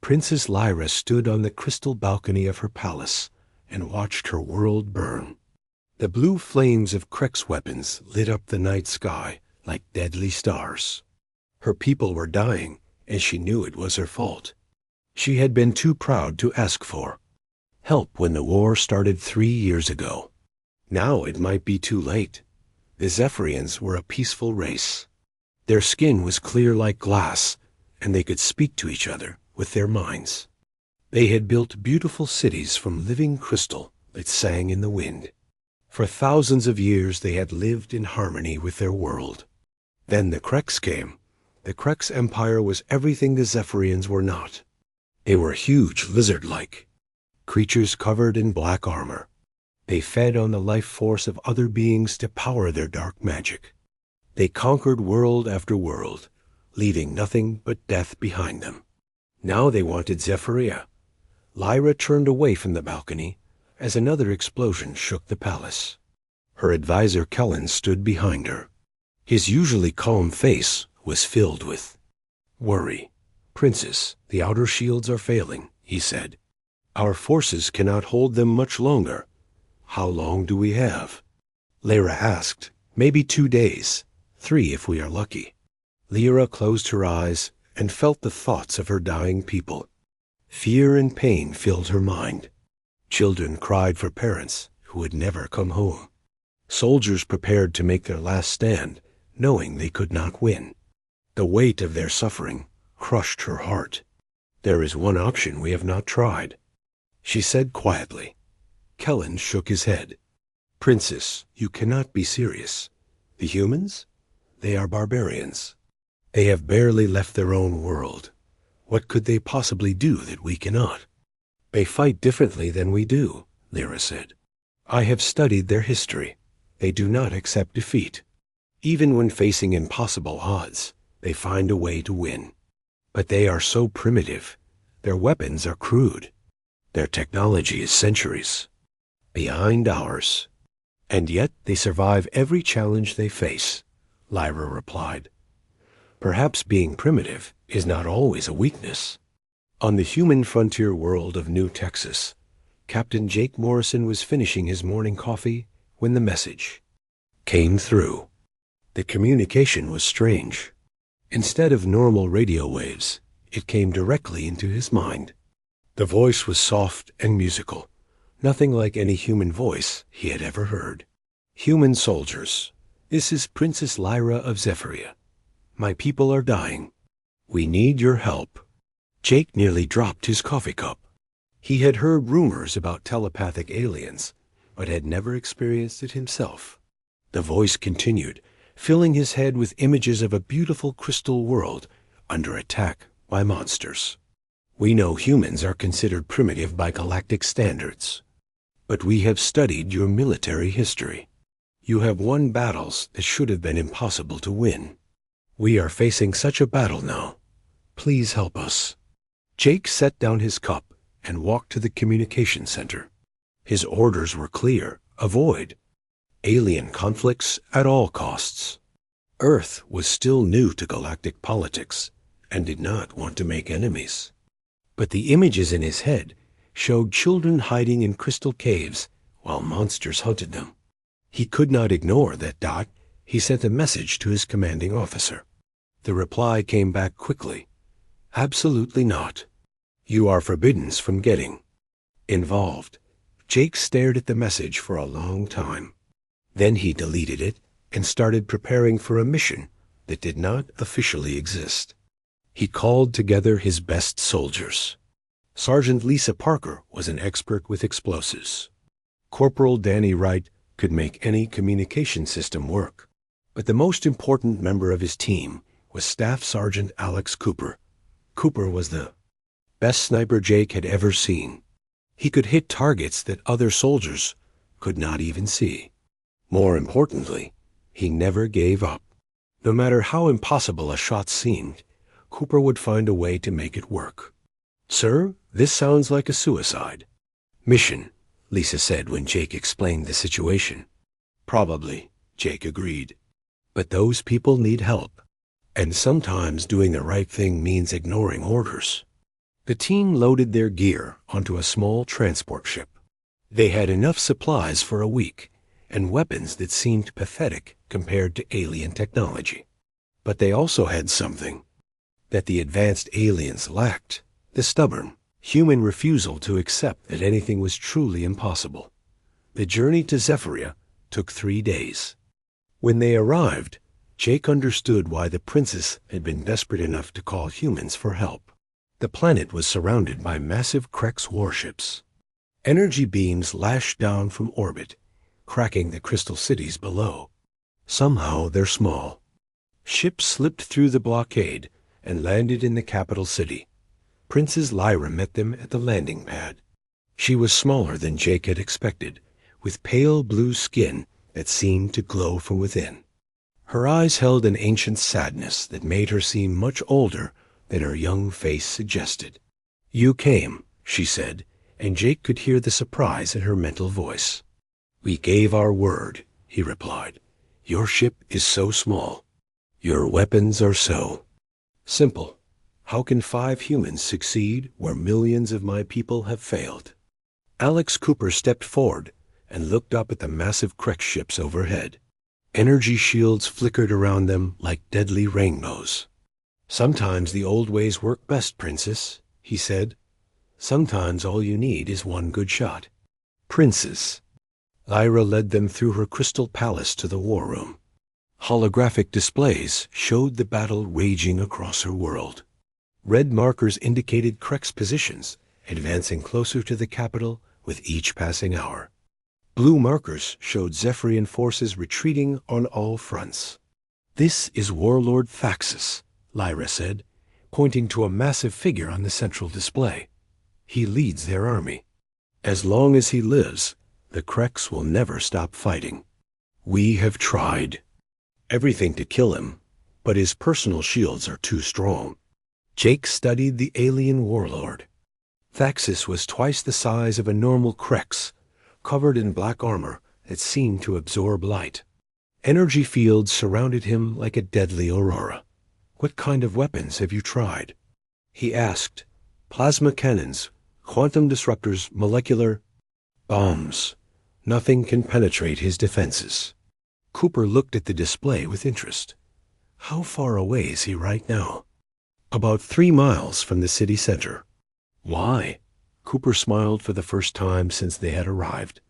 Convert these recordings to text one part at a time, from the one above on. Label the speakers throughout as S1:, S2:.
S1: Princess Lyra stood on the crystal balcony of her palace and watched her world burn. The blue flames of Krek's weapons lit up the night sky like deadly stars. Her people were dying, and she knew it was her fault. She had been too proud to ask for help when the war started 3 years ago. Now it might be too late. The Zephyrians were a peaceful race. Their skin was clear like glass, and they could speak to each other with their minds. They had built beautiful cities from living crystal that sang in the wind. For thousands of years they had lived in harmony with their world. Then the Kreks came. The Kreks Empire was everything the Zephyrians were not. They were huge, lizard-like creatures covered in black armor. They fed on the life force of other beings to power their dark magic. They conquered world after world, leaving nothing but death behind them. Now they wanted Zephyria. Lyra turned away from the balcony as another explosion shook the palace. Her advisor Kellen stood behind her. His usually calm face was filled with worry. "Princess, the outer shields are failing," he said. "Our forces cannot hold them much longer." "How long do we have?" Lyra asked. "Maybe 2 days, 3 if we are lucky." Lyra closed her eyes and felt the thoughts of her dying people. Fear and pain filled her mind. Children cried for parents who would never come home. Soldiers prepared to make their last stand, knowing they could not win. The weight of their suffering crushed her heart. "There is one option we have not tried," she said quietly. Kellen shook his head. "Princess, you cannot be serious. The humans? They are barbarians. They have barely left their own world. What could they possibly do that we cannot?" "They fight differently than we do," Lyra said. "I have studied their history. They do not accept defeat. Even when facing impossible odds, they find a way to win. But they are so primitive. Their weapons are crude. Their technology is centuries behind ours. And yet they survive every challenge they face," Lyra replied. "Perhaps being primitive is not always a weakness." On the human frontier world of New Texas, Captain Jake Morrison was finishing his morning coffee when the message came through. The communication was strange. Instead of normal radio waves, it came directly into his mind. The voice was soft and musical, nothing like any human voice he had ever heard. "Human soldiers, this is Princess Lyra of Zephyria. My people are dying. We need your help." Jake nearly dropped his coffee cup. He had heard rumors about telepathic aliens, but had never experienced it himself. The voice continued, filling his head with images of a beautiful crystal world under attack by monsters. "We know humans are considered primitive by galactic standards, but we have studied your military history. You have won battles that should have been impossible to win. We are facing such a battle now. Please help us." Jake set down his cup and walked to the communication center. His orders were clear: avoid alien conflicts at all costs. Earth was still new to galactic politics and did not want to make enemies. But the images in his head showed children hiding in crystal caves while monsters hunted them. He could not ignore that dot. He sent a message to his commanding officer. The reply came back quickly. "Absolutely not. You are forbidden from getting involved." Jake stared at the message for a long time. Then he deleted it and started preparing for a mission that did not officially exist. He called together his best soldiers. Sergeant Lisa Parker was an expert with explosives. Corporal Danny Wright could make any communication system work. But the most important member of his team was Staff Sergeant Alex Cooper. Cooper was the best sniper Jake had ever seen. He could hit targets that other soldiers could not even see. More importantly, he never gave up. No matter how impossible a shot seemed, Cooper would find a way to make it work. "Sir, this sounds like a suicide mission," Lisa said when Jake explained the situation. "Probably," Jake agreed. "But those people need help, and sometimes doing the right thing means ignoring orders." The team loaded their gear onto a small transport ship. They had enough supplies for a week, and weapons that seemed pathetic compared to alien technology. But they also had something that the advanced aliens lacked: the stubborn, human refusal to accept that anything was truly impossible. The journey to Zephyria took 3 days. When they arrived, Jake understood why the princess had been desperate enough to call humans for help. The planet was surrounded by massive Krex warships. Energy beams lashed down from orbit, cracking the crystal cities below. Somehow they're small. Ships slipped through the blockade and landed in the capital city. Princess Lyra met them at the landing pad. She was smaller than Jake had expected, with pale blue skin that seemed to glow from within. Her eyes held an ancient sadness that made her seem much older than her young face suggested. "You came," she said, and Jake could hear the surprise in her mental voice. "We gave our word," he replied. "Your ship is so small. Your weapons are so simple. How can 5 humans succeed where millions of my people have failed?" Alex Cooper stepped forward and looked up at the massive Krex ships overhead. Energy shields flickered around them like deadly rainbows. "Sometimes the old ways work best, Princess," he said. "Sometimes all you need is one good shot." "Princess." Lyra led them through her crystal palace to the war room. Holographic displays showed the battle raging across her world. Red markers indicated Krex positions, advancing closer to the capital with each passing hour. Blue markers showed Zephyrian forces retreating on all fronts. "This is Warlord Faxus," Lyra said, pointing to a massive figure on the central display. "He leads their army. As long as he lives, the Krex will never stop fighting. We have tried everything to kill him, but his personal shields are too strong." Jake studied the alien warlord. Faxus was twice the size of a normal Krex, covered in black armor that seemed to absorb light. Energy fields surrounded him like a deadly aurora. "What kind of weapons have you tried?" he asked. "Plasma cannons, quantum disruptors, molecular bombs. Nothing can penetrate his defenses." Cooper looked at the display with interest. "How far away is he right now?" "About 3 miles from the city center." "Why?" Cooper smiled for the first time since they had arrived.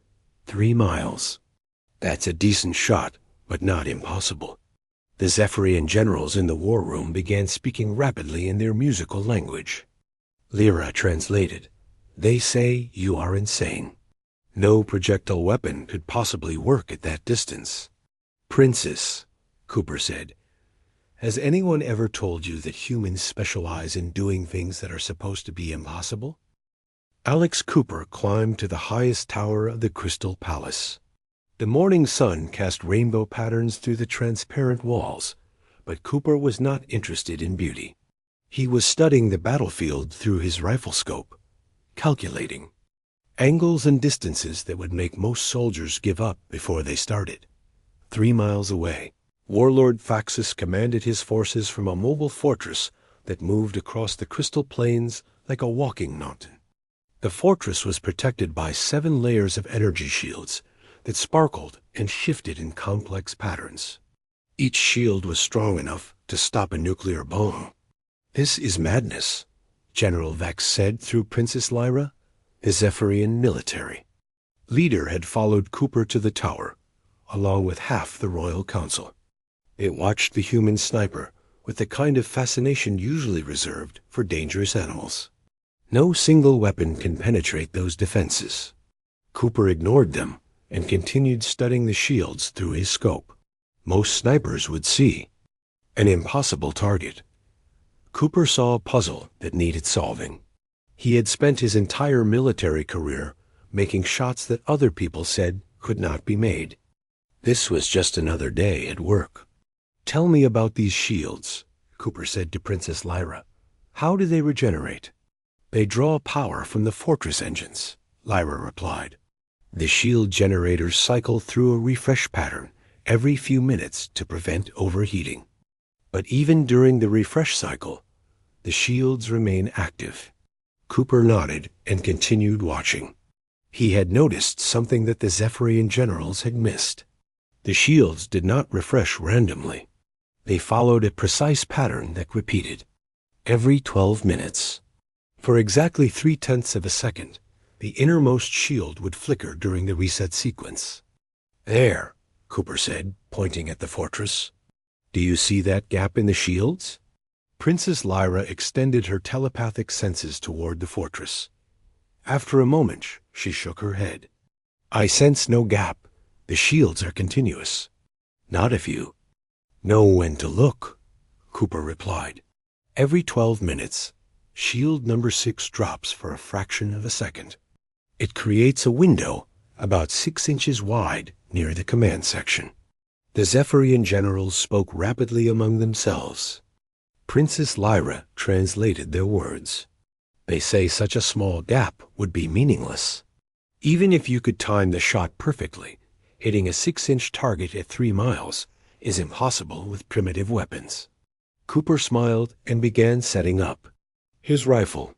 S1: 3 miles. That's a decent shot, but not impossible. The Zephyrian generals in the war room began speaking rapidly in their musical language. Lyra translated. "They say you are insane. No projectile weapon could possibly work at that distance." "Princess," Cooper said, "has anyone ever told you that humans specialize in doing things that are supposed to be impossible?" Alex Cooper climbed to the highest tower of the Crystal Palace. The morning sun cast rainbow patterns through the transparent walls, but Cooper was not interested in beauty. He was studying the battlefield through his rifle scope, calculating angles and distances that would make most soldiers give up before they started. 3 miles away, Warlord Faxus commanded his forces from a mobile fortress that moved across the crystal plains like a walking mountain. The fortress was protected by 7 layers of energy shields that sparkled and shifted in complex patterns. Each shield was strong enough to stop a nuclear bomb. "This is madness," General Vex said through Princess Lyra. The Zephyrian military leader had followed Cooper to the tower, along with half the Royal Council. It watched the human sniper with the kind of fascination usually reserved for dangerous animals. No single weapon can penetrate those defenses. Cooper ignored them and continued studying the shields through his scope. Most snipers would see an impossible target. Cooper saw a puzzle that needed solving. He had spent his entire military career making shots that other people said could not be made. This was just another day at work. "Tell me about these shields," Cooper said to Princess Lyra. "How do they regenerate?" "They draw power from the fortress engines," Lyra replied. "The shield generators cycle through a refresh pattern every few minutes to prevent overheating. But even during the refresh cycle, the shields remain active. Cooper nodded and continued watching. He had noticed something that the Zephyrian generals had missed. The shields did not refresh randomly. They followed a precise pattern that repeated every 12 minutes. For exactly 3/10 of a second, the innermost shield would flicker during the reset sequence. There, Cooper said, pointing at the fortress. Do you see that gap in the shields? Princess Lyra extended her telepathic senses toward the fortress. After a moment, she shook her head. I sense no gap. The shields are continuous. Not if you know when to look, Cooper replied. Every 12 minutes, shield number 6 drops for a fraction of a second. It creates a window about 6 inches wide near the command section. The Zephyrian generals spoke rapidly among themselves. Princess Lyra translated their words. They say such a small gap would be meaningless. Even if you could time the shot perfectly, hitting a 6-inch target at 3 miles is impossible with primitive weapons. Cooper smiled and began setting up his rifle.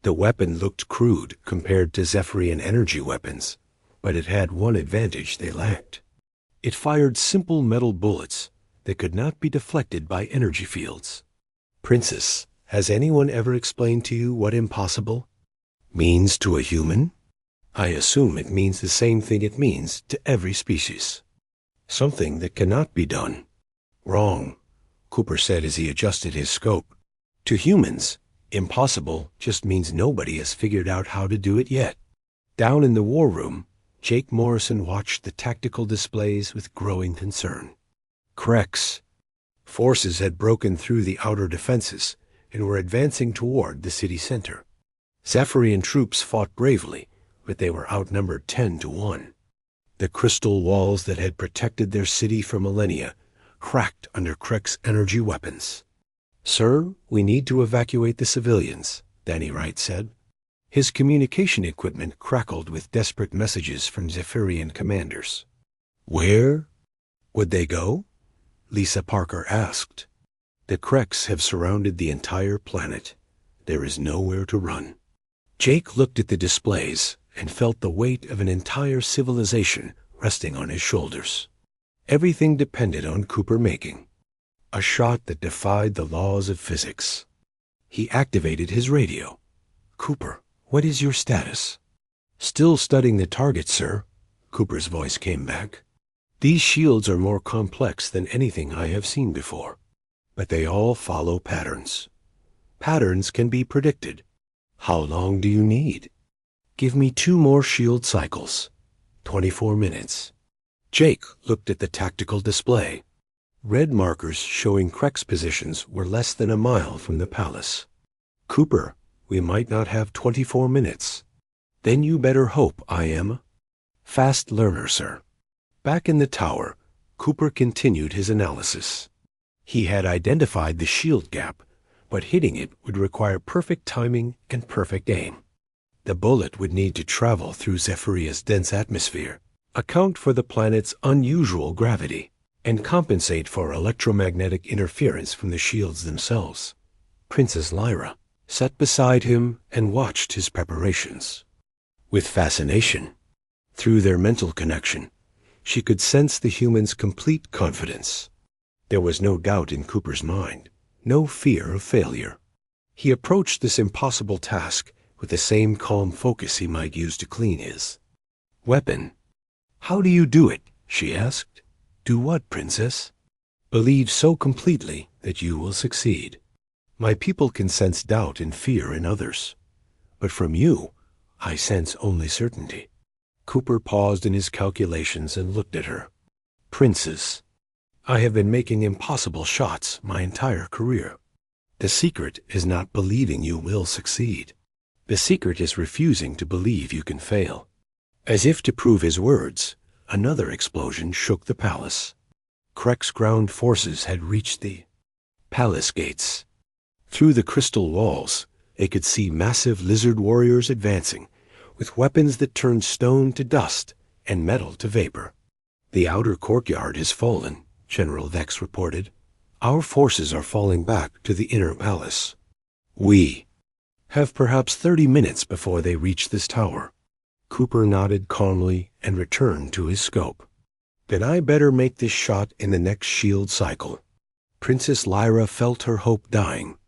S1: The weapon looked crude compared to Zephyrian energy weapons, but it had one advantage they lacked. It fired simple metal bullets that could not be deflected by energy fields. Princess, has anyone ever explained to you what impossible means to a human? I assume it means the same thing it means to every species. Something that cannot be done. Wrong, Cooper said as he adjusted his scope. To humans, impossible just means nobody has figured out how to do it yet. Down in the war room, Jake Morrison watched the tactical displays with growing concern. Krex. Forces had broken through the outer defenses and were advancing toward the city center. Zephyrian troops fought bravely, but they were outnumbered 10-1. The crystal walls that had protected their city for millennia cracked under Krex's energy weapons. Sir, we need to evacuate the civilians, Danny Wright said. His communication equipment crackled with desperate messages from Zephyrian commanders. Where would they go? Lisa Parker asked. The Krex have surrounded the entire planet. There is nowhere to run. Jake looked at the displays and felt the weight of an entire civilization resting on his shoulders. Everything depended on Cooper making a shot that defied the laws of physics. He activated his radio. Cooper, what is your status? Still studying the target, sir, Cooper's voice came back. These shields are more complex than anything I have seen before, but they all follow patterns. Patterns can be predicted. How long do you need? Give me 2 more shield cycles. 24 minutes. Jake looked at the tactical display. Red markers showing Krex positions were less than a mile from the palace. Cooper, we might not have 24 minutes. Then you better hope I am fast learner, sir. Back in the tower, Cooper continued his analysis. He had identified the shield gap, but hitting it would require perfect timing and perfect aim. The bullet would need to travel through Zephyria's dense atmosphere, account for the planet's unusual gravity, and compensate for electromagnetic interference from the shields themselves. Princess Lyra sat beside him and watched his preparations. With fascination, through their mental connection, she could sense the human's complete confidence. There was no doubt in Cooper's mind, no fear of failure. He approached this impossible task with the same calm focus he might use to clean his weapon. How do you do it? She asked. Do what, princess? Believe so completely that you will succeed. My people can sense doubt and fear in others, but from you, I sense only certainty. Cooper paused in his calculations and looked at her. Princess, I have been making impossible shots my entire career. The secret is not believing you will succeed. The secret is refusing to believe you can fail. As if to prove his words, another explosion shook the palace. Krex ground forces had reached the palace gates. Through the crystal walls, they could see massive lizard warriors advancing, with weapons that turned stone to dust and metal to vapor. The outer courtyard has fallen, General Vex reported. Our forces are falling back to the inner palace. We Have perhaps 30 minutes before they reach this tower. Cooper nodded calmly and returned to his scope. Then I better make this shot in the next shield cycle. Princess Lyra felt her hope dying.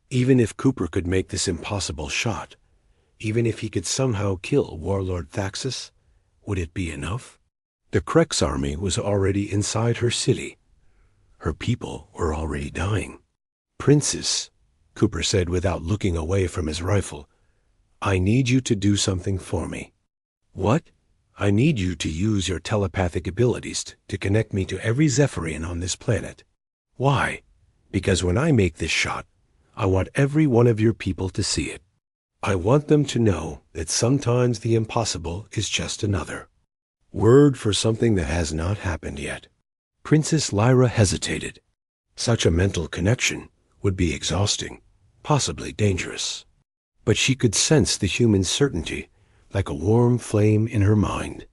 S1: Even if Cooper could make this impossible shot, even if he could somehow kill Warlord Thaxus, would it be enough? The Krex army was already inside her city. Her people were already dying. Princess, Cooper said without looking away from his rifle, I need you to do something for me. What? I need you to use your telepathic abilities to connect me to every Zephyrian on this planet. Why? Because when I make this shot, I want every one of your people to see it. I want them to know that sometimes the impossible is just another word for something that has not happened yet. Princess Lyra hesitated. Such a mental connection would be exhausting, possibly dangerous. But she could sense the human certainty like a warm flame in her mind.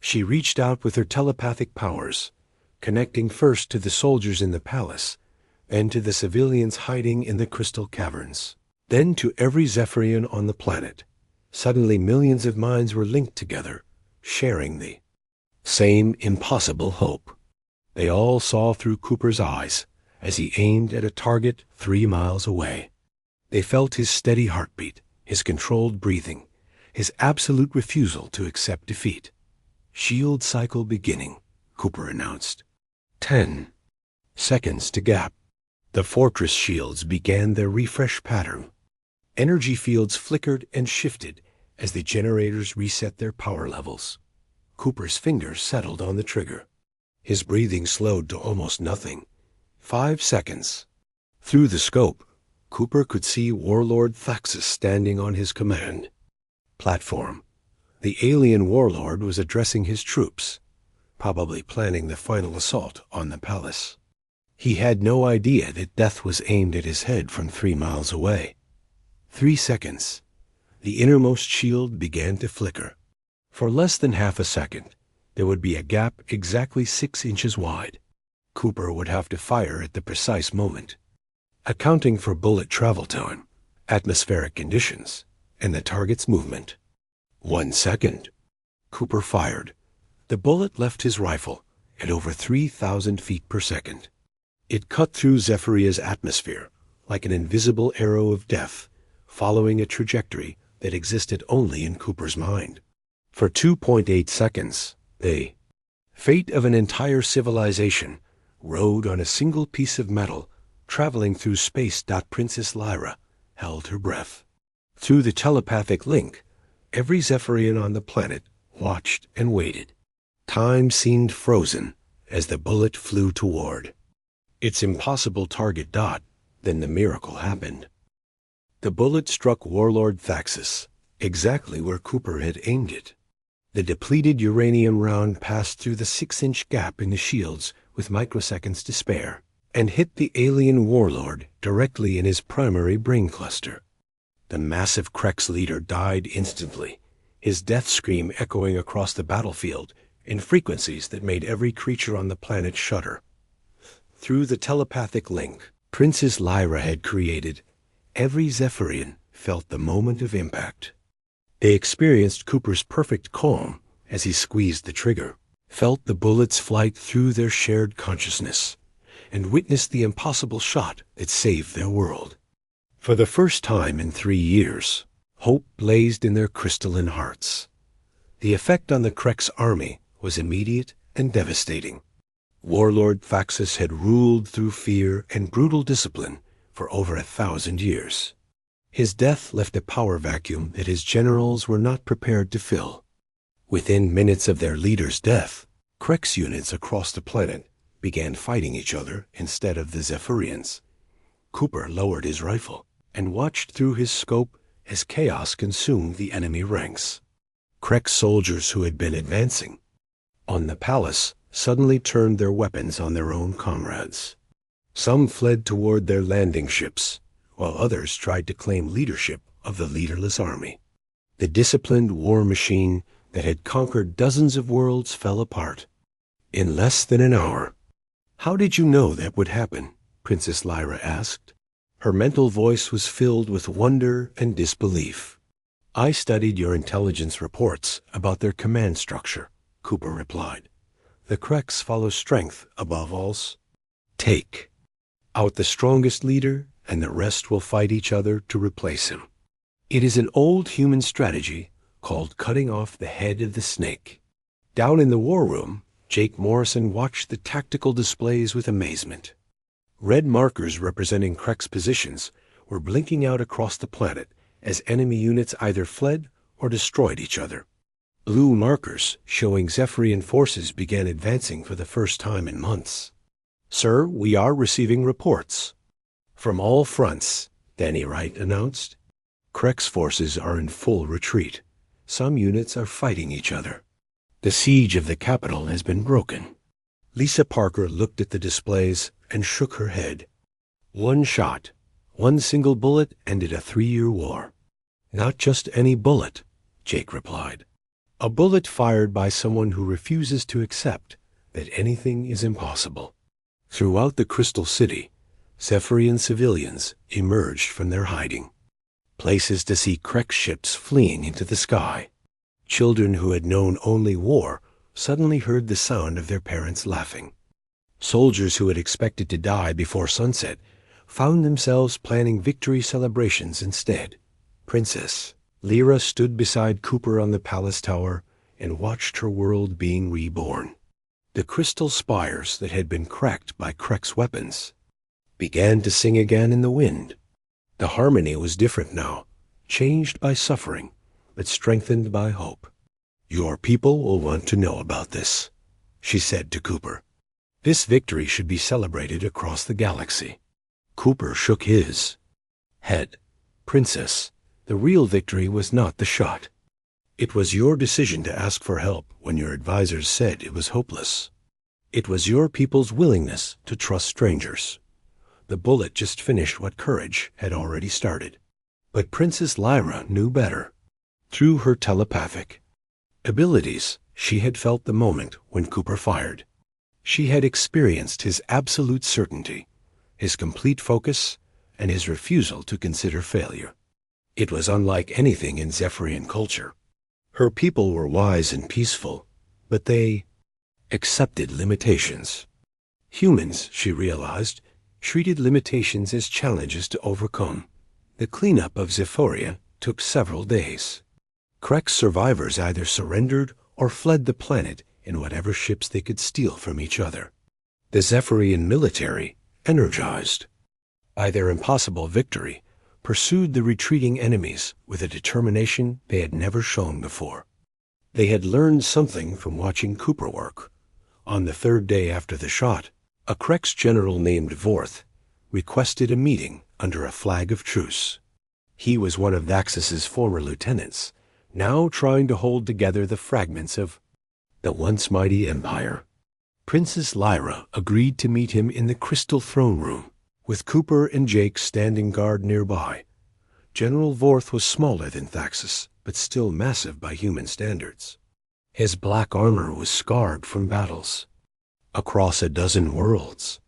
S1: She reached out with her telepathic powers, connecting first to the soldiers in the palace, then to the civilians hiding in the crystal caverns, then to every Zephyrian on the planet. Suddenly millions of minds were linked together, sharing the same impossible hope. They all saw through Cooper's eyes as he aimed at a target 3 miles away. They felt his steady heartbeat, his controlled breathing, his absolute refusal to accept defeat. Shield cycle beginning, Cooper announced. 10 seconds to gap. The fortress shields began their refresh pattern. Energy fields flickered and shifted as the generators reset their power levels. Cooper's fingers settled on the trigger. His breathing slowed to almost nothing. 5 seconds. Through the scope, Cooper could see Warlord Thaxus standing on his command platform. The alien warlord was addressing his troops, probably planning the final assault on the palace. He had no idea that death was aimed at his head from 3 miles away. 3 seconds. The innermost shield began to flicker. For less than half a second, there would be a gap exactly 6 inches wide. Cooper would have to fire at the precise moment, accounting for bullet travel time, atmospheric conditions, and the target's movement. 1 second. Cooper fired. The bullet left his rifle at over 3,000 feet per second. It cut through Zephyr's atmosphere like an invisible arrow of death, following a trajectory that existed only in Cooper's mind. For 2.8 seconds, the fate of an entire civilization rode on a single piece of metal traveling through space. Princess Lyra held her breath. Through the telepathic link, every Zephyrian on the planet watched and waited. Time seemed frozen as the bullet flew toward its impossible target. Then the miracle happened. The bullet struck Warlord Thaxus, exactly where Cooper had aimed it. The depleted uranium round passed through the 6-inch gap in the shields with microseconds to spare, and hit the alien warlord directly in his primary brain cluster. The massive Krex leader died instantly, his death scream echoing across the battlefield in frequencies that made every creature on the planet shudder. Through the telepathic link Princess Lyra had created, every Zephyrian felt the moment of impact. They experienced Cooper's perfect calm as he squeezed the trigger, felt the bullet's flight through their shared consciousness, and witnessed the impossible shot that saved their world. For the first time in 3 years, hope blazed in their crystalline hearts. The effect on the Krex army was immediate and devastating. Warlord Thaxus had ruled through fear and brutal discipline for over 1,000 years. His death left a power vacuum that his generals were not prepared to fill. Within minutes of their leader's death, Krex units across the planet began fighting each other instead of the Zephyrians. Cooper lowered his rifle and watched through his scope as chaos consumed the enemy ranks. Krex soldiers who had been advancing on the palace suddenly turned their weapons on their own comrades. Some fled toward their landing ships, while others tried to claim leadership of the leaderless army. The disciplined war machine that had conquered dozens of worlds fell apart. In less than an hour. How did you know that would happen? Princess Lyra asked. Her mental voice was filled with wonder and disbelief. "I studied your intelligence reports about their command structure," Cooper replied. "The Krex follow strength above all. Take out the strongest leader, and the rest will fight each other to replace him. It is an old human strategy called cutting off the head of the snake." Down in the war room, Jake Morrison watched the tactical displays with amazement. Red markers representing Krex positions were blinking out across the planet as enemy units either fled or destroyed each other. Blue markers showing Zephyrian forces began advancing for the first time in months. "Sir, we are receiving reports from all fronts," Danny Wright announced. "Krex forces are in full retreat. Some units are fighting each other. The siege of the capital has been broken." Lisa Parker looked at the displays and shook her head. "One shot, one single bullet ended a 3-year war." "Not just any bullet," Jake replied. "A bullet fired by someone who refuses to accept that anything is impossible." Throughout the Crystal City, Zephyrian civilians emerged from their hiding. Places to see Krex ships fleeing into the sky. Children who had known only war suddenly heard the sound of their parents laughing. Soldiers who had expected to die before sunset found themselves planning victory celebrations instead. Princess Lyra stood beside Cooper on the palace tower and watched her world being reborn. The crystal spires that had been cracked by Krex weapons began to sing again in the wind. The harmony was different now, changed by suffering, but strengthened by hope. "Your people will want to know about this," she said to Cooper. "This victory should be celebrated across the galaxy." Cooper shook his head. "Princess, the real victory was not the shot. It was your decision to ask for help when your advisors said it was hopeless. It was your people's willingness to trust strangers. The bullet just finished what courage had already started." But Princess Lyra knew better. Through her telepathic abilities, she had felt the moment when Cooper fired. She had experienced his absolute certainty, his complete focus, and his refusal to consider failure. It was unlike anything in Zephyrian culture. Her people were wise and peaceful, but they accepted limitations. Humans, she realized, treated limitations as challenges to overcome. The cleanup of Zephyria took several days. Krex survivors either surrendered or fled the planet in whatever ships they could steal from each other. The Zephyrian military, energized by their impossible victory, pursued the retreating enemies with a determination they had never shown before. They had learned something from watching Cooper work. On the 3rd day after the shot, a Krex general named Vorth requested a meeting under a flag of truce. He was one of Daxus's former lieutenants, now trying to hold together the fragments of the once mighty empire. Princess Lyra agreed to meet him in the Crystal Throne Room, with Cooper and Jake standing guard nearby. General Vorth was smaller than Thaxus, but still massive by human standards. His black armor was scarred from battles across a dozen worlds.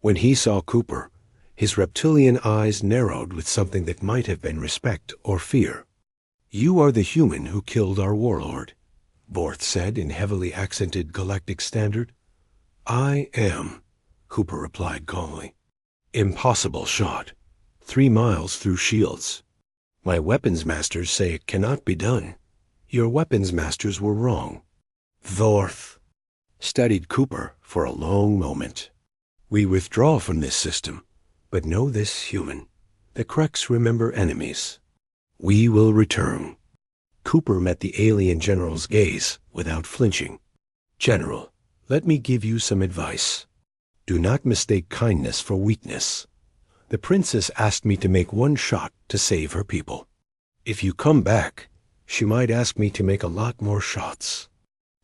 S1: When he saw Cooper, his reptilian eyes narrowed with something that might have been respect or fear. "You are the human who killed our warlord," Vorth said in heavily accented Galactic Standard. "I am," Cooper replied calmly. "Impossible shot. 3 miles through shields. My weapons masters say it cannot be done. Your weapons masters were wrong." Vorth studied Cooper for a long moment. "We withdraw from this system, but know this, human. The Krex remember enemies. We will return." Cooper met the alien general's gaze without flinching. "General, let me give you some advice. Do not mistake kindness for weakness. The princess asked me to make one shot to save her people. If you come back, she might ask me to make a lot more shots."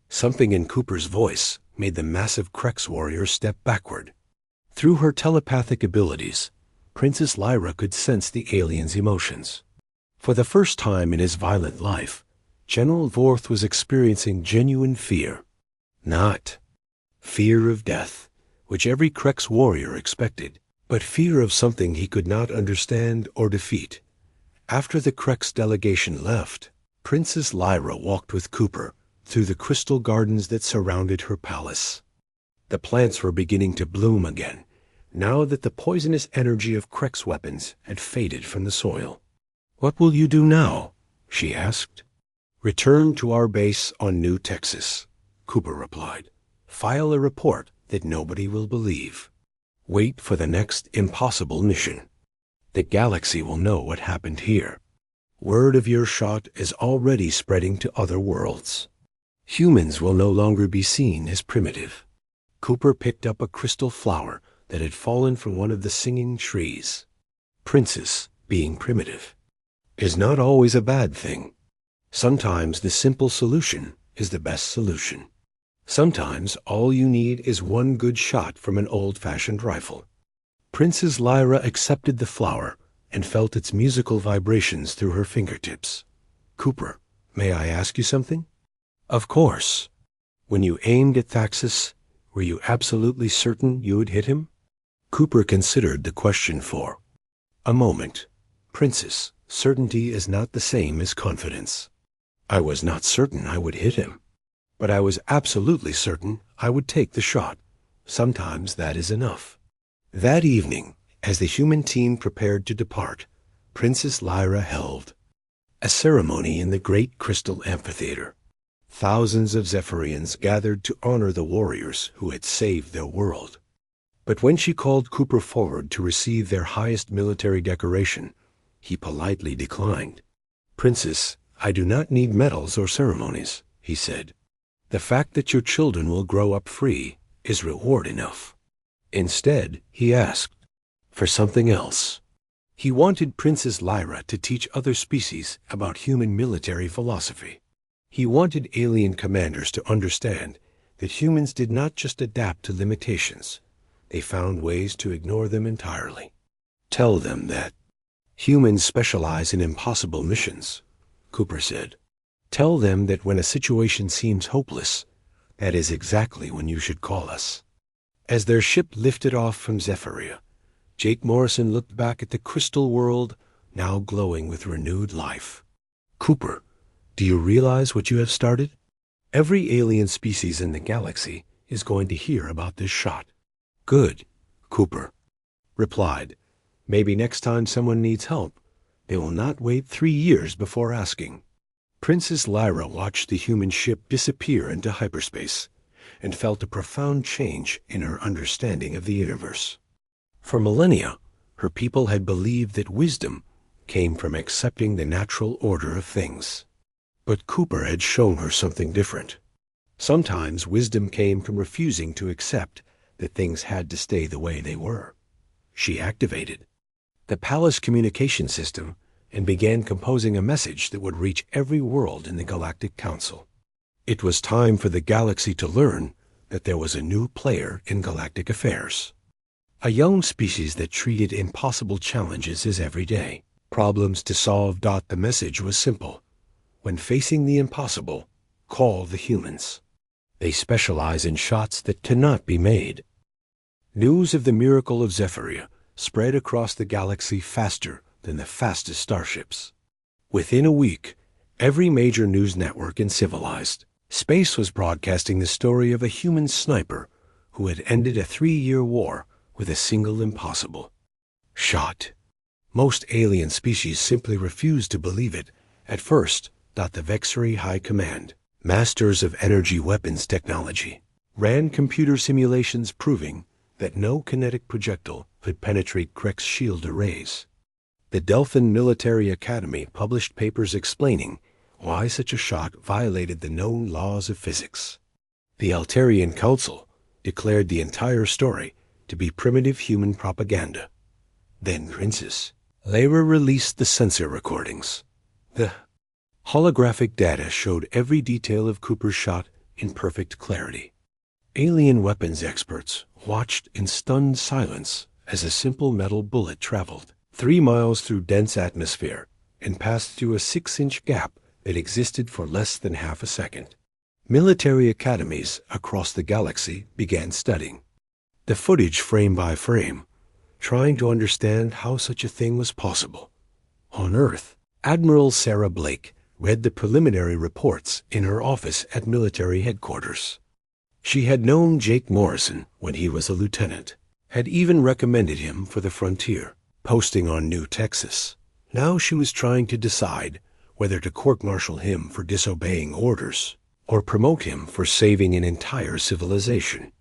S1: Something in Cooper's voice made the massive Krex warrior step backward. Through her telepathic abilities, Princess Lyra could sense the alien's emotions. For the first time in his violent life, General Vorth was experiencing genuine fear. Not fear of death, which every Krex warrior expected, but fear of something he could not understand or defeat. After the Krex delegation left, Princess Lyra walked with Cooper through the crystal gardens that surrounded her palace. The plants were beginning to bloom again, now that the poisonous energy of Krex weapons had faded from the soil. "What will you do now?" she asked. "Return to our base on New Texas," Cooper replied. "File a report that nobody will believe. Wait for the next impossible mission. The galaxy will know what happened here. Word of your shot is already spreading to other worlds. Humans will no longer be seen as primitive." Cooper picked up a crystal flower that had fallen from one of the singing trees. Princess, being primitive, is not always a bad thing. Sometimes the simple solution is the best solution. Sometimes all you need is one good shot from an old-fashioned rifle. Princess Lyra accepted the flower and felt its musical vibrations through her fingertips. "Cooper, may I ask you something?" "Of course." "When you aimed at Thaxus, were you absolutely certain you would hit him?" Cooper considered the question for a moment. "Princess, certainty is not the same as confidence. I was not certain I would hit him, but I was absolutely certain I would take the shot. Sometimes that is enough." That evening, as the human team prepared to depart, Princess Lyra held a ceremony in the great crystal amphitheater. Thousands of Zephyrians gathered to honor the warriors who had saved their world. But when she called Cooper forward to receive their highest military decoration, he politely declined. "Princess, I do not need medals or ceremonies," he said. "The fact that your children will grow up free is reward enough." Instead, he asked for something else. He wanted Princess Lyra to teach other species about human military philosophy. He wanted alien commanders to understand that humans did not just adapt to limitations, they found ways to ignore them entirely. "Tell them that humans specialize in impossible missions," Cooper said. "Tell them that when a situation seems hopeless, that is exactly when you should call us." As their ship lifted off from Zephyria, Jake Morrison looked back at the crystal world, now glowing with renewed life. "Cooper, do you realize what you have started? Every alien species in the galaxy is going to hear about this shot." "Good," Cooper replied. "Maybe next time someone needs help, they will not wait 3 years before asking." Princess Lyra watched the human ship disappear into hyperspace and felt a profound change in her understanding of the universe. For millennia, her people had believed that wisdom came from accepting the natural order of things. But Cooper had shown her something different. Sometimes wisdom came from refusing to accept that things had to stay the way they were. She activated the palace communication system and began composing a message that would reach every world in the Galactic Council. It was time for the galaxy to learn that there was a new player in galactic affairs. A young species that treated impossible challenges as everyday problems to solve. The message was simple. When facing the impossible, call the humans. They specialize in shots that cannot be made. News of the miracle of Zephyria spread across the galaxy faster than the fastest starships. Within a week, every major news network in civilized space was broadcasting the story of a human sniper who had ended a 3-year war with a single impossible shot. Most alien species simply refused to believe it at first. The Vexery High Command, masters of energy weapons technology, ran computer simulations proving that no kinetic projectile could penetrate Krex shield arrays. The Delphin Military Academy published papers explaining why such a shot violated the known laws of physics. The Altarian Council declared the entire story to be primitive human propaganda. Then Princess Lyra released the sensor recordings. The holographic data showed every detail of Cooper's shot in perfect clarity. Alien weapons experts watched in stunned silence as a simple metal bullet traveled 3 miles through dense atmosphere and passed through a 6-inch gap that existed for less than half a second. Military academies across the galaxy began studying the footage frame by frame, trying to understand how such a thing was possible. On Earth, Admiral Sarah Blake read the preliminary reports in her office at military headquarters. She had known Jake Morrison when he was a lieutenant, had even recommended him for the frontier, posting on New Texas. Now she was trying to decide whether to court-martial him for disobeying orders or promote him for saving an entire civilization.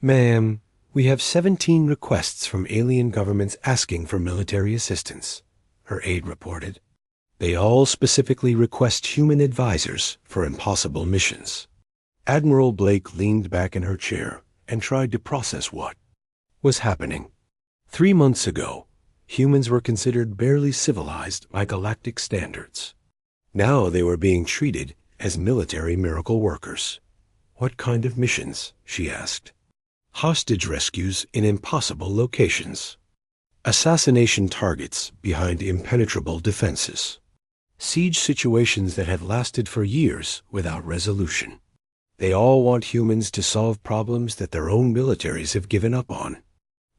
S1: "Ma'am, we have 17 requests from alien governments asking for military assistance," her aide reported. "They all specifically request human advisors for impossible missions." Admiral Blake leaned back in her chair and tried to process what was happening. 3 months ago, humans were considered barely civilized by galactic standards. Now they were being treated as military miracle workers. "What kind of missions?" she asked. "Hostage rescues in impossible locations. Assassination targets behind impenetrable defenses. Siege situations that have lasted for years without resolution. They all want humans to solve problems that their own militaries have given up on."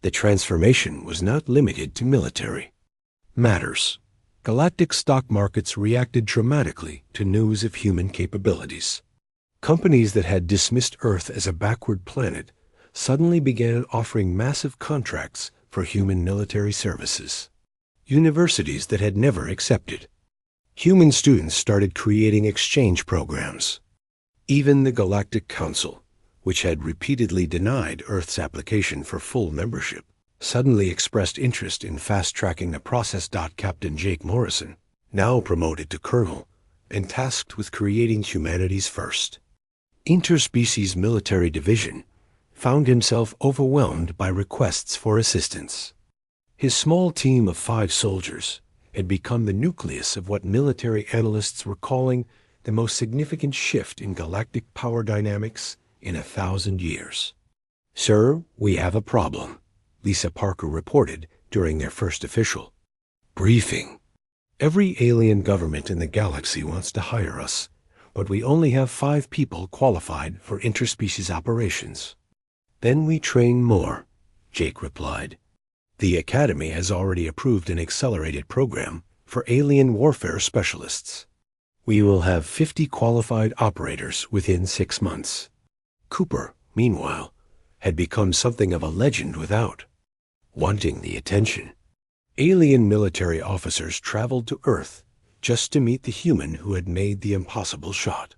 S1: The transformation was not limited to military matters. Galactic stock markets reacted dramatically to news of human capabilities. Companies that had dismissed Earth as a backward planet suddenly began offering massive contracts for human military services. Universities that had never accepted human students started creating exchange programs. Even the Galactic Council, which had repeatedly denied Earth's application for full membership, suddenly expressed interest in fast-tracking the process. Captain Jake Morrison, now promoted to colonel and tasked with creating humanity's first interspecies military division, found himself overwhelmed by requests for assistance. His small team of 5 soldiers had become the nucleus of what military analysts were calling the most significant shift in galactic power dynamics in 1,000 years. "Sir, we have a problem," Lisa Parker reported during their first official briefing. "Every alien government in the galaxy wants to hire us, but we only have 5 people qualified for interspecies operations." "Then we train more," Jake replied. "The Academy has already approved an accelerated program for alien warfare specialists. We will have 50 qualified operators within 6 months." Cooper, meanwhile, had become something of a legend without wanting the attention. Alien military officers traveled to Earth just to meet the human who had made the impossible shot.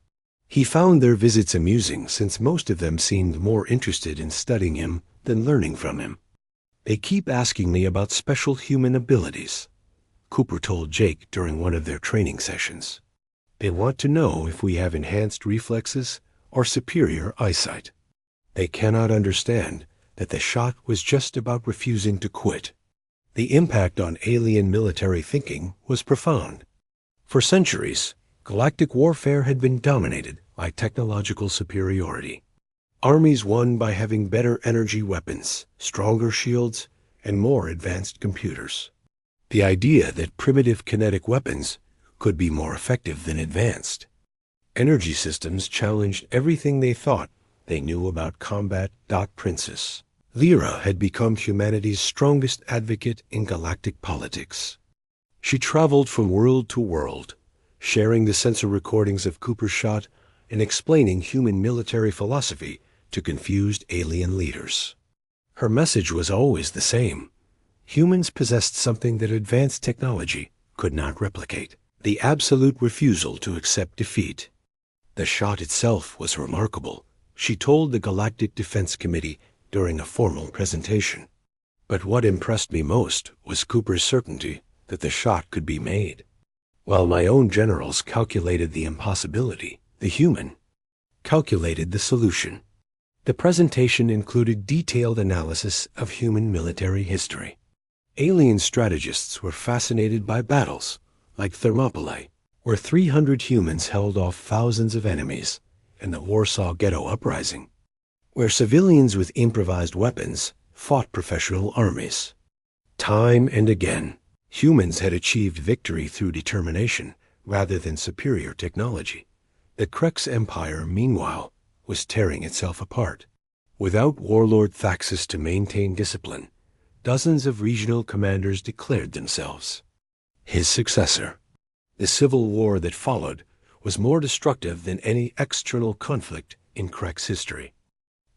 S1: He found their visits amusing since most of them seemed more interested in studying him than learning from him. "They keep asking me about special human abilities," Cooper told Jake during one of their training sessions. "They want to know if we have enhanced reflexes or superior eyesight. They cannot understand that the shot was just about refusing to quit." The impact on alien military thinking was profound. For centuries, galactic warfare had been dominated by technological superiority. Armies won by having better energy weapons, stronger shields, and more advanced computers. The idea that primitive kinetic weapons could be more effective than advanced energy systems challenged everything they thought they knew about combat. Princess Lyra had become humanity's strongest advocate in galactic politics. She traveled from world to world, sharing the sensor recordings of Cooper's shot and explaining human military philosophy to confused alien leaders. Her message was always the same. Humans possessed something that advanced technology could not replicate: the absolute refusal to accept defeat. The shot itself was remarkable, she told the Galactic Defense Committee during a formal presentation. But what impressed me most was Cooper's certainty that the shot could be made. While my own generals calculated the impossibility, the human calculated the solution. The presentation included detailed analysis of human military history. Alien strategists were fascinated by battles like Thermopylae, where 300 humans held off thousands of enemies, and the Warsaw Ghetto Uprising, where civilians with improvised weapons fought professional armies. Time and again, humans had achieved victory through determination rather than superior technology. The Krex Empire, meanwhile, was tearing itself apart. Without warlord Thaxus to maintain discipline, dozens of regional commanders declared themselves. His successor. The civil war that followed was more destructive than any external conflict in Krek's history.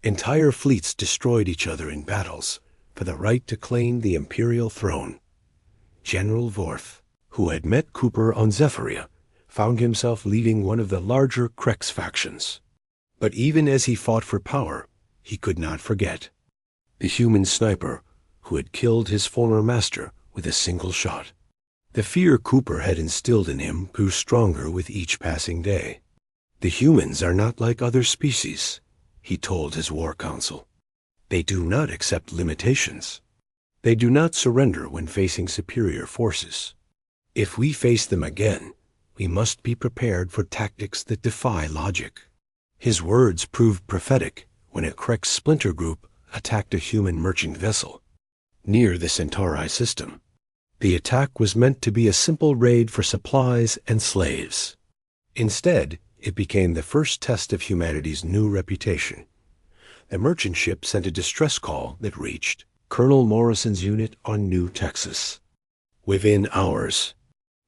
S1: Entire fleets destroyed each other in battles for the right to claim the imperial throne. General Vorth, who had met Cooper on Zephyria, found himself leading one of the larger Krek's factions. But even as he fought for power, he could not forget the human sniper who had killed his former master with a single shot. The fear Cooper had instilled in him grew stronger with each passing day. The humans are not like other species, he told his war council. They do not accept limitations. They do not surrender when facing superior forces. If we face them again, we must be prepared for tactics that defy logic. His words proved prophetic when a Krek splinter group attacked a human merchant vessel near the Centauri system. The attack was meant to be a simple raid for supplies and slaves. Instead, it became the first test of humanity's new reputation. The merchant ship sent a distress call that reached Colonel Morrison's unit on New Texas. Within hours.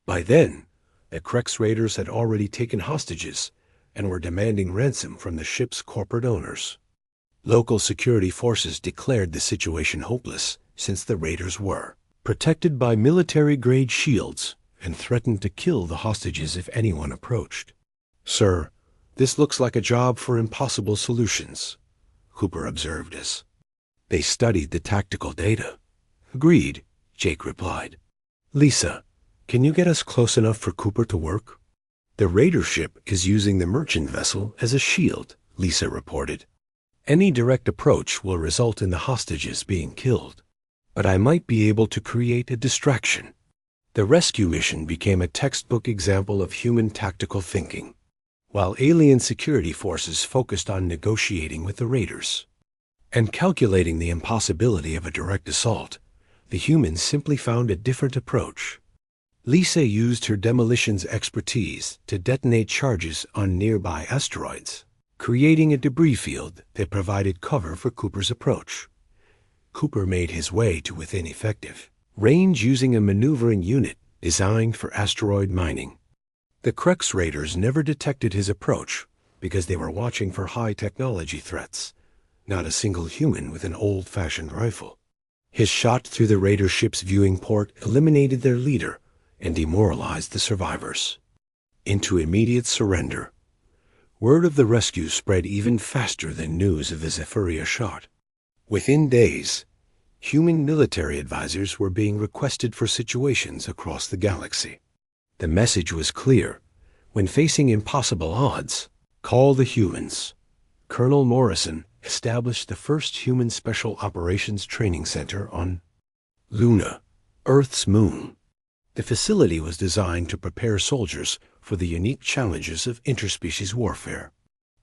S1: By then, the Krek's raiders had already taken hostages and were demanding ransom from the ship's corporate owners. Local security forces declared the situation hopeless since the raiders were protected by military-grade shields and threatened to kill the hostages if anyone approached. "Sir, this looks like a job for impossible solutions," Cooper observed as they studied the tactical data. "Agreed," Jake replied. "Lisa, can you get us close enough for Cooper to work?" "The raider ship is using the merchant vessel as a shield," Lisa reported. "Any direct approach will result in the hostages being killed. But I might be able to create a distraction." The rescue mission became a textbook example of human tactical thinking, while alien security forces focused on negotiating with the raiders and calculating the impossibility of a direct assault. The humans simply found a different approach. Lisa used her demolitions expertise to detonate charges on nearby asteroids, creating a debris field that provided cover for Cooper's approach. Cooper made his way to within effective range using a maneuvering unit designed for asteroid mining. The Krek's raiders never detected his approach because they were watching for high-technology threats, not a single human with an old-fashioned rifle. His shot through the raider ship's viewing port eliminated their leader and demoralized the survivors into immediate surrender. Word of the rescue spread even faster than news of the Zephyria shot. Within days, human military advisors were being requested for situations across the galaxy. The message was clear. When facing impossible odds, call the humans. Colonel Morrison established the first human special operations training center on Luna, Earth's moon. The facility was designed to prepare soldiers for the unique challenges of interspecies warfare.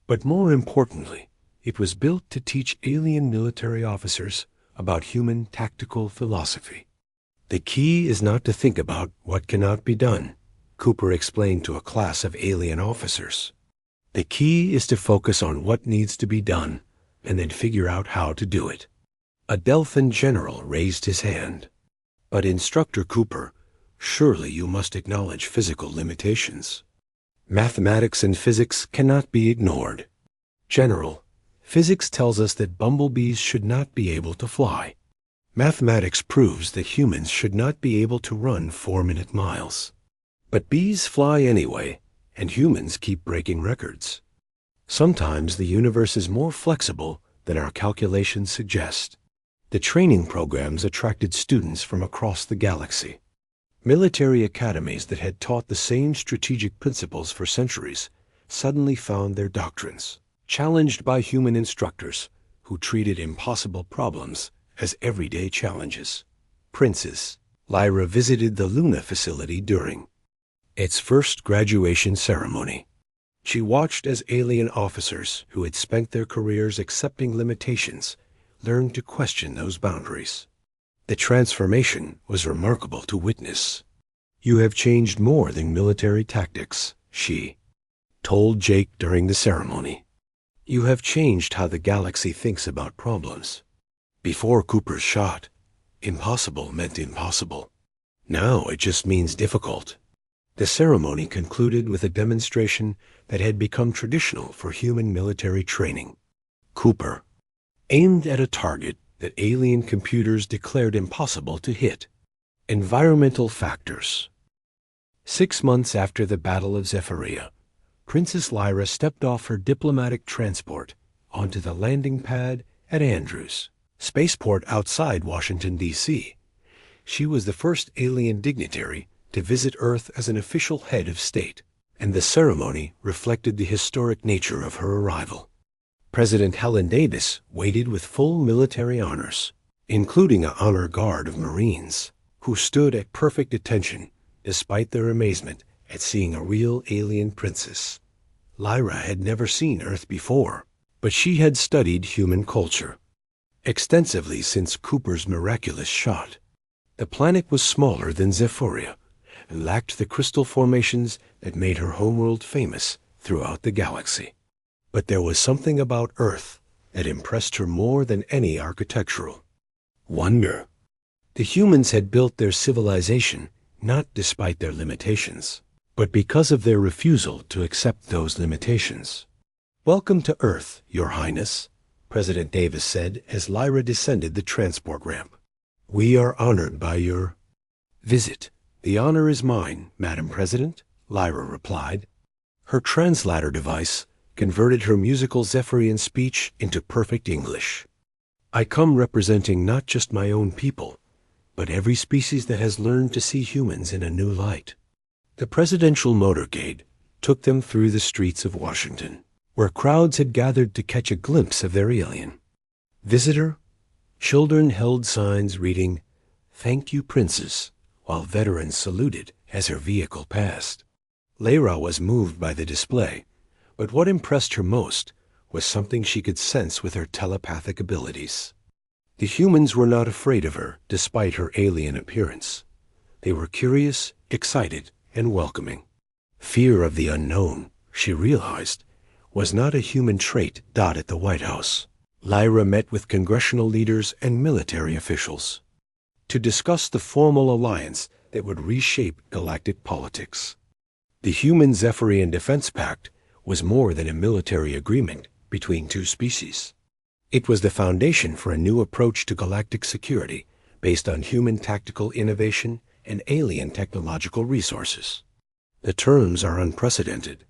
S1: But more importantly, it was built to teach alien military officers about human tactical philosophy. "The key is not to think about what cannot be done," Cooper explained to a class of alien officers. "The key is to focus on what needs to be done and then figure out how to do it." A Delphin general raised his hand. "But Instructor Cooper, surely you must acknowledge physical limitations. Mathematics and physics cannot be ignored." "General, physics tells us that bumblebees should not be able to fly. Mathematics proves that humans should not be able to run 4-minute miles. But bees fly anyway, and humans keep breaking records. Sometimes the universe is more flexible than our calculations suggest." The training programs attracted students from across the galaxy. Military academies that had taught the same strategic principles for centuries suddenly found their doctrines challenged by human instructors who treated impossible problems as everyday challenges. Princess Lyra visited the Luna facility during its first graduation ceremony. She watched as alien officers who had spent their careers accepting limitations learned to question those boundaries. The transformation was remarkable to witness. "You have changed more than military tactics," she told Jake during the ceremony. "You have changed how the galaxy thinks about problems." Before Cooper's shot, Impossible meant impossible. Now it just means difficult. The ceremony concluded with a demonstration that had become traditional for human military training. Cooper aimed at a target that alien computers declared impossible to hit. Environmental factors. 6 months after the Battle of Zephyria, Princess Lyra stepped off her diplomatic transport onto the landing pad at Andrews, spaceport outside Washington, D.C. She was the first alien dignitary to visit Earth as an official head of state, and the ceremony reflected the historic nature of her arrival. President Helen Davis waited with full military honors, including an honor guard of Marines, who stood at perfect attention despite their amazement at seeing a real alien princess. Lyra had never seen Earth before, but she had studied human culture extensively since Cooper's miraculous shot. The planet was smaller than Zephyria and lacked the crystal formations that made her homeworld famous throughout the galaxy. But there was something about Earth that impressed her more than any architectural wonder. The humans had built their civilization not despite their limitations, but because of their refusal to accept those limitations. "Welcome to Earth, Your Highness," President Davis said as Lyra descended the transport ramp. "We are honored by your visit." "The honor is mine, Madam President," Lyra replied. Her translator device converted her musical Zephyrian speech into perfect English. "I come representing not just my own people, but every species that has learned to see humans in a new light." The presidential motorcade took them through the streets of Washington, where crowds had gathered to catch a glimpse of their alien visitor. Children held signs reading, "Thank you, Princess," while veterans saluted as her vehicle passed. Lyra was moved by the display, but what impressed her most was something she could sense with her telepathic abilities. The humans were not afraid of her despite her alien appearance. They were curious, excited, and welcoming. Fear of the unknown, she realized, was not a human trait at the White House. Lyra met with congressional leaders and military officials to discuss the formal alliance that would reshape galactic politics. The Human Zephyrian Defense Pact was more than a military agreement between two species. It was the foundation for a new approach to galactic security based on human tactical innovation and alien technological resources. The terms are unprecedented.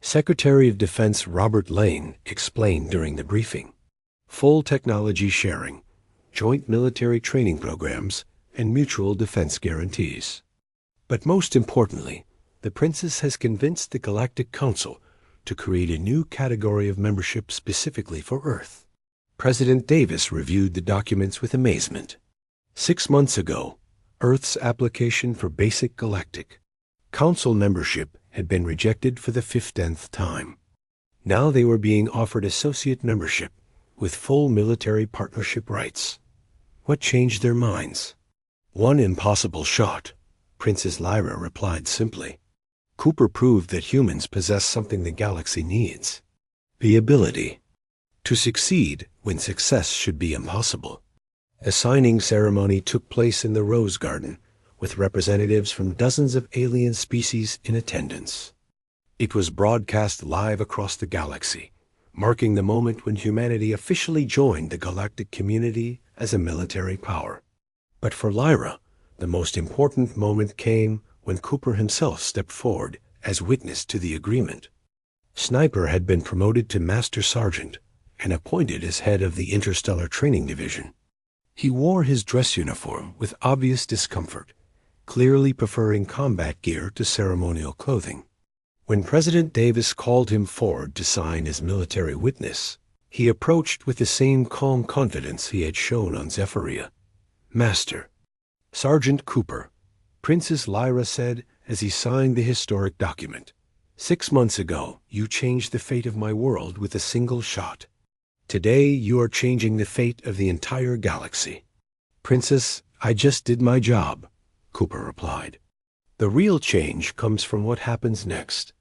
S1: Secretary of Defense Robert Lane explained during the briefing. Full technology sharing, joint military training programs, and mutual defense guarantees. But most importantly, the Princess has convinced the Galactic Council to create a new category of membership specifically for Earth. President Davis reviewed the documents with amazement. 6 months ago, Earth's application for basic galactic council membership had been rejected for the 15th time. Now they were being offered associate membership with full military partnership rights. What changed their minds? "One impossible shot," Princess Lyra replied simply. Cooper proved that humans possess something the galaxy needs: the ability to succeed when success should be impossible. A signing ceremony took place in the Rose Garden, with representatives from dozens of alien species in attendance. It was broadcast live across the galaxy, marking the moment when humanity officially joined the galactic community as a military power. But for Lyra, the most important moment came when Cooper himself stepped forward as witness to the agreement. Sniper had been promoted to Master Sergeant and appointed as head of the Interstellar Training Division. He wore his dress uniform with obvious discomfort, clearly preferring combat gear to ceremonial clothing. When President Davis called him forward to sign as military witness, he approached with the same calm confidence he had shown on Zephyria. "Master." "Sergeant Cooper," Princess Lyra said as he signed the historic document. 6 months ago, you changed the fate of my world with a single shot. Today, you are changing the fate of the entire galaxy." "Princess, I just did my job," Cooper replied. "The real change comes from what happens next."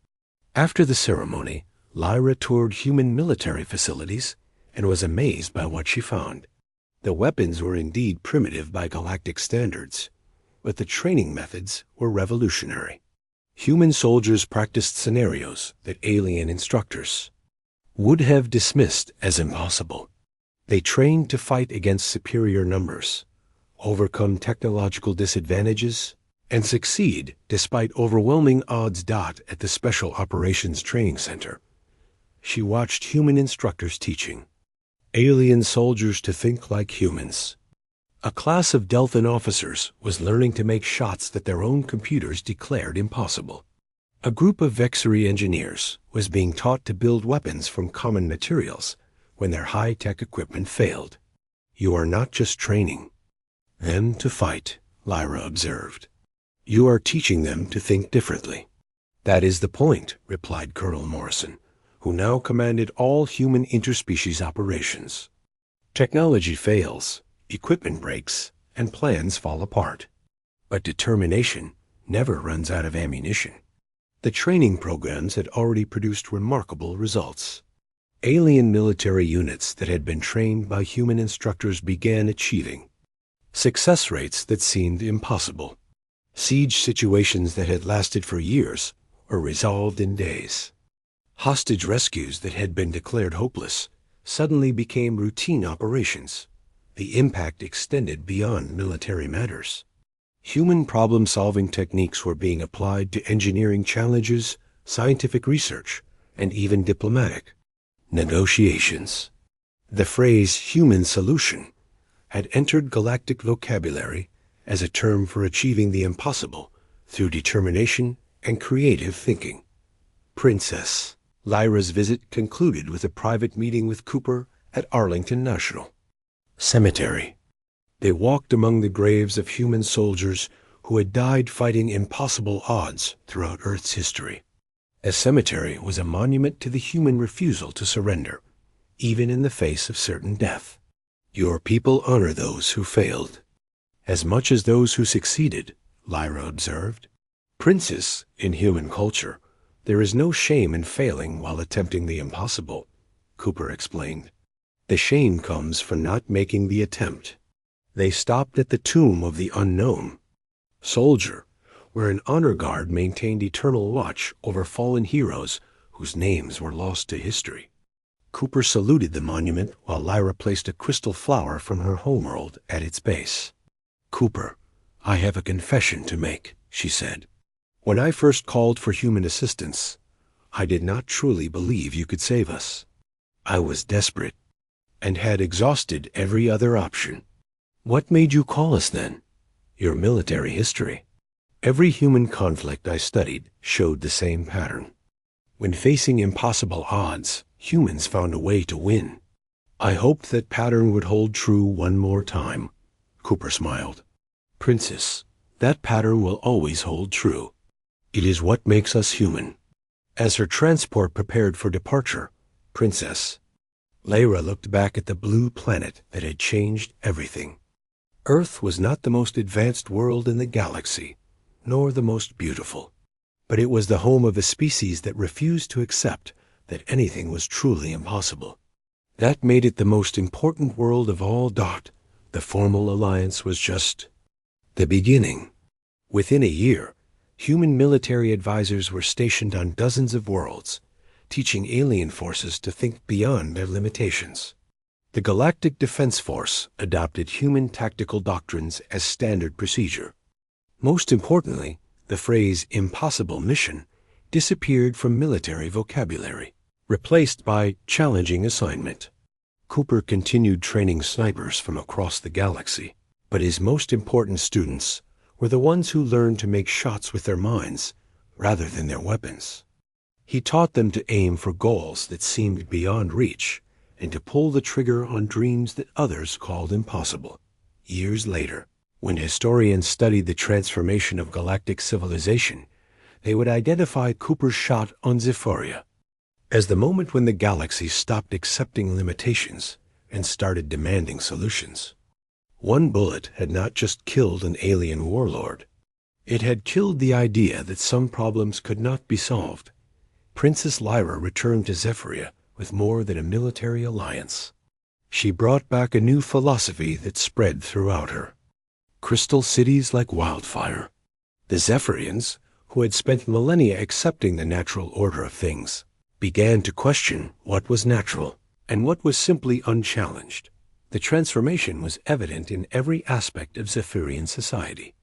S1: After the ceremony, Lyra toured human military facilities and was amazed by what she found. The weapons were indeed primitive by galactic standards, but the training methods were revolutionary. Human soldiers practiced scenarios that alien instructors would have dismissed as impossible. They trained to fight against superior numbers, overcome technological disadvantages, and succeed despite overwhelming odds. At the Special Operations Training Center, she watched human instructors teaching alien soldiers to think like humans. A class of Delphin officers was learning to make shots that their own computers declared impossible. A group of Vexery engineers was being taught to build weapons from common materials when their high-tech equipment failed. You are not just training them to fight, Lyra observed. You are teaching them to think differently. That is the point, replied Colonel Morrison, who now commanded all human interspecies operations. Technology fails, equipment breaks, and plans fall apart. But determination never runs out of ammunition. The training programs had already produced remarkable results. Alien military units that had been trained by human instructors began achieving success rates that seemed impossible. Siege situations that had lasted for years were resolved in days. Hostage rescues that had been declared hopeless suddenly became routine operations. The impact extended beyond military matters. Human problem-solving techniques were being applied to engineering challenges, scientific research, and even diplomatic negotiations. The phrase human solution had entered galactic vocabulary as a term for achieving the impossible through determination and creative thinking. Princess. Lyra's visit concluded with a private meeting with Cooper at Arlington National Cemetery. They walked among the graves of human soldiers who had died fighting impossible odds throughout Earth's history. A cemetery was a monument to the human refusal to surrender, even in the face of certain death. Your people honor those who failed as much as those who succeeded, Lyra observed. Princess, in human culture, there is no shame in failing while attempting the impossible, Cooper explained. The shame comes from not making the attempt. They stopped at the tomb of the unknown soldier, where an honor guard maintained eternal watch over fallen heroes whose names were lost to history. Cooper saluted the monument while Lyra placed a crystal flower from her homeworld at its base. Cooper, I have a confession to make, she said. When I first called for human assistance, I did not truly believe you could save us. I was desperate and had exhausted every other option. What made you call us then? Your military history. Every human conflict I studied showed the same pattern. When facing impossible odds, humans found a way to win. I hoped that pattern would hold true one more time. Cooper smiled. Princess, that pattern will always hold true. It is what makes us human. As her transport prepared for departure, Princess, Lyra looked back at the blue planet that had changed everything. Earth was not the most advanced world in the galaxy, nor the most beautiful, but it was the home of a species that refused to accept that anything was truly impossible. That made it the most important world of all. The formal alliance was just the beginning. Within a year, human military advisors were stationed on dozens of worlds, teaching alien forces to think beyond their limitations. The Galactic Defense Force adopted human tactical doctrines as standard procedure. Most importantly, the phrase impossible mission disappeared from military vocabulary, replaced by challenging assignment. Cooper continued training snipers from across the galaxy, but his most important students were the ones who learned to make shots with their minds rather than their weapons. He taught them to aim for goals that seemed beyond reach and to pull the trigger on dreams that others called impossible. Years later, when historians studied the transformation of galactic civilization, they would identify Cooper's shot on Zephyria as the moment when the galaxy stopped accepting limitations and started demanding solutions. One bullet had not just killed an alien warlord. It had killed the idea that some problems could not be solved. Princess Lyra returned to Zephyria with more than a military alliance. She brought back a new philosophy that spread throughout her. Crystal cities like wildfire. The Zephyrians, who had spent millennia accepting the natural order of things, began to question what was natural and what was simply unchallenged. The transformation was evident in every aspect of Zephyrian society.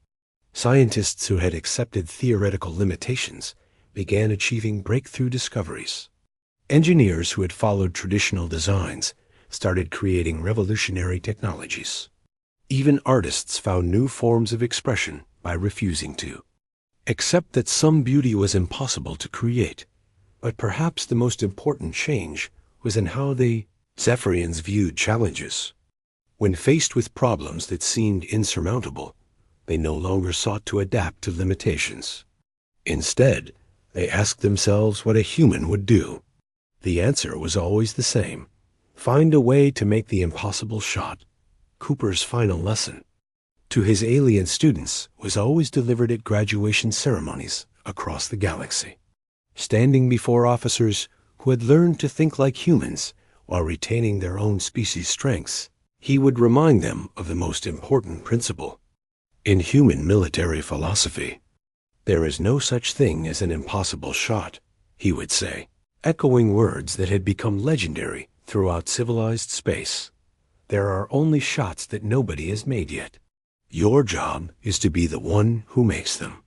S1: Scientists who had accepted theoretical limitations began achieving breakthrough discoveries. Engineers who had followed traditional designs started creating revolutionary technologies. Even artists found new forms of expression by refusing to accept that some beauty was impossible to create. But perhaps the most important change was in how the Zephyrians viewed challenges. When faced with problems that seemed insurmountable, they no longer sought to adapt to limitations. Instead, they asked themselves what a human would do. The answer was always the same: find a way to make the impossible shot. Cooper's final lesson to his alien students was always delivered at graduation ceremonies across the galaxy. Standing before officers who had learned to think like humans while retaining their own species' strengths, he would remind them of the most important principle. In human military philosophy, there is no such thing as an impossible shot, he would say, echoing words that had become legendary throughout civilized space. There are only shots that nobody has made yet. Your job is to be the one who makes them.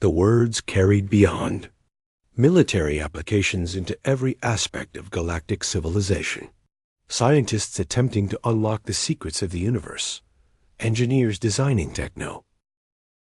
S1: The words carried beyond military applications into every aspect of galactic civilization. Scientists attempting to unlock the secrets of the universe. Engineers designing techno